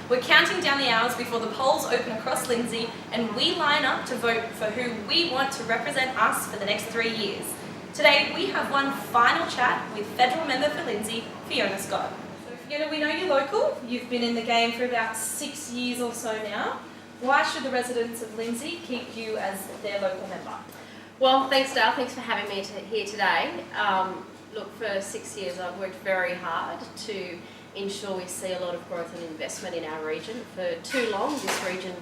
We're counting down the hours before the polls open across Lindsay, and we line up to vote for who we want to represent us for the next 3 years. Today we have one final chat with federal member for Lindsay, Fiona Scott. So Fiona, we know you're local. You've been in the game for about 6 years or so now. Why should the residents of Lindsay keep you as their local member? Well, thanks Dale, thanks for having me here today. Look, for 6 years I've worked very hard to ensure we see a lot of growth and investment in our region. For too long this region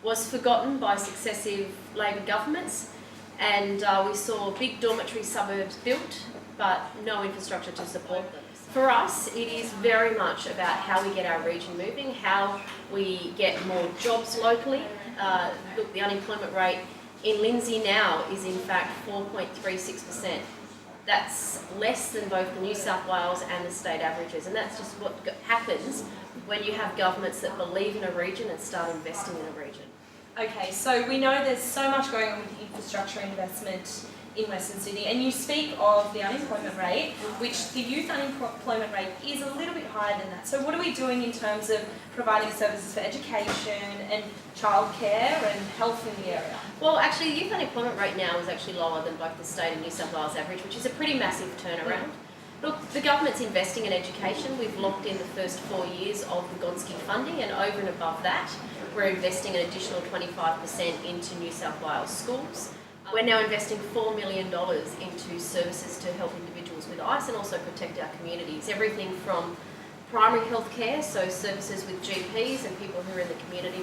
was forgotten by successive Labor governments, and we saw big dormitory suburbs built but no infrastructure to support them. For us, it is very much about how we get our region moving, how we get more jobs locally. Look, the unemployment rate in Lindsay now is in fact 4.36%. That's less than both the New South Wales and the state averages, and that's just what happens when you have governments that believe in a region and start investing in a region. Okay, so we know there's so much going on with infrastructure investment in Western Sydney, and you speak of the unemployment rate, which the youth unemployment rate is a little bit higher than that. So what are we doing in terms of providing services for education and childcare and health in the area? Well, actually, the youth unemployment rate now is actually lower than both the state and New South Wales average, which is a pretty massive turnaround. Look, the government's investing in education. We've locked in the first 4 years of the Gonski funding, and over and above that, we're investing an additional 25% into New South Wales schools. We're now investing $4 million into services to help individuals with ICE and also protect our communities. Everything from primary health care, so services with GPs and people who are in the community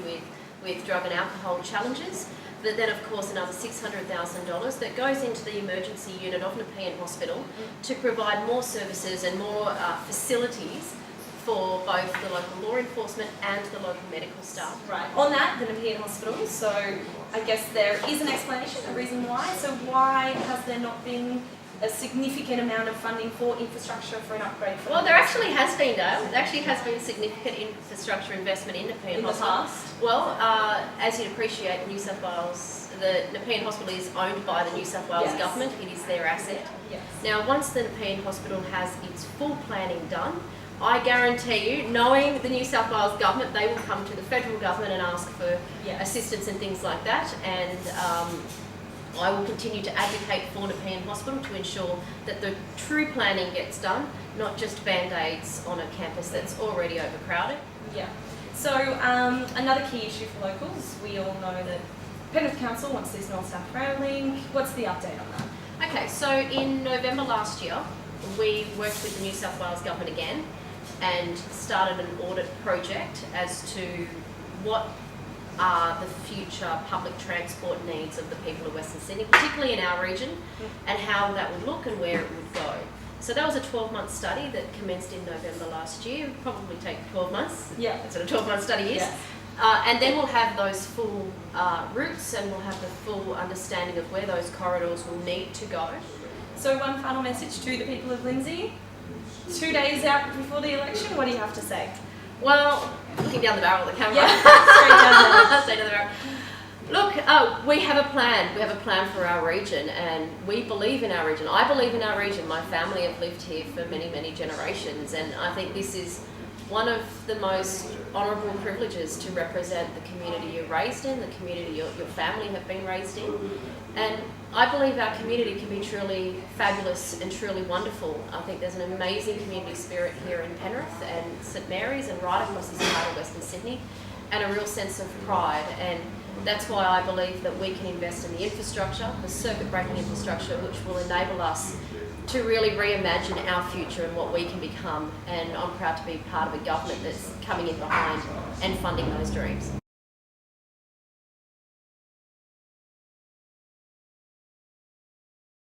with drug and alcohol challenges, but then of course another $600,000 that goes into the emergency unit of Nepean Hospital to provide more services and more facilities for both the local law enforcement and the local medical staff. Right. On that, the Nepean Hospital, so I guess there is an explanation, a reason why. So why has there not been a significant amount of funding for infrastructure for an upgrade? Well, there actually has been, Dale. There actually has been significant infrastructure investment in Nepean Hospital. In the past? Well, as you'd appreciate, New South Wales, the Nepean Hospital is owned by the New South Wales government. It is their asset. Yes. Now, once the Nepean Hospital has its full planning done, I guarantee you, knowing the New South Wales government, they will come to the federal government and ask for assistance and things like that, and I will continue to advocate for Nepean Hospital to ensure that the true planning gets done, not just band-aids on a campus that's already overcrowded. Yeah. So another key issue for locals, we all know that Penrith Council wants this North South Rail link. What's the update on that? Okay, so in November last year, we worked with the New South Wales government again and started an audit project as to what are the future public transport needs of the people of Western Sydney, particularly in our region, and how that would look and where it would go. So that was a 12-month study that commenced in November last year. It would probably take 12 months. Yeah. That's what a 12-month study is. Yes. And then we'll have those full routes, and we'll have the full understanding of where those corridors will need to go. So one final message to the people of Lindsay. 2 days out before the election, what do you have to say? Well, looking down the barrel of the camera. Yeah, straight down Straight down the barrel. Look, we have a plan. We have a plan for our region, and we believe in our region. I believe in our region. My family have lived here for many, many generations, and I think this is one of the most honourable privileges to represent the community you're raised in, the community your family have been raised in. And I believe our community can be truly fabulous and truly wonderful. I think there's an amazing community spirit here in Penrith and St Mary's and right across this part of Western Sydney, and a real sense of pride. And that's why I believe that we can invest in the infrastructure, the circuit-breaking infrastructure, which will enable us to really reimagine our future and what we can become. And I'm proud to be part of a government that's coming in behind and funding those dreams.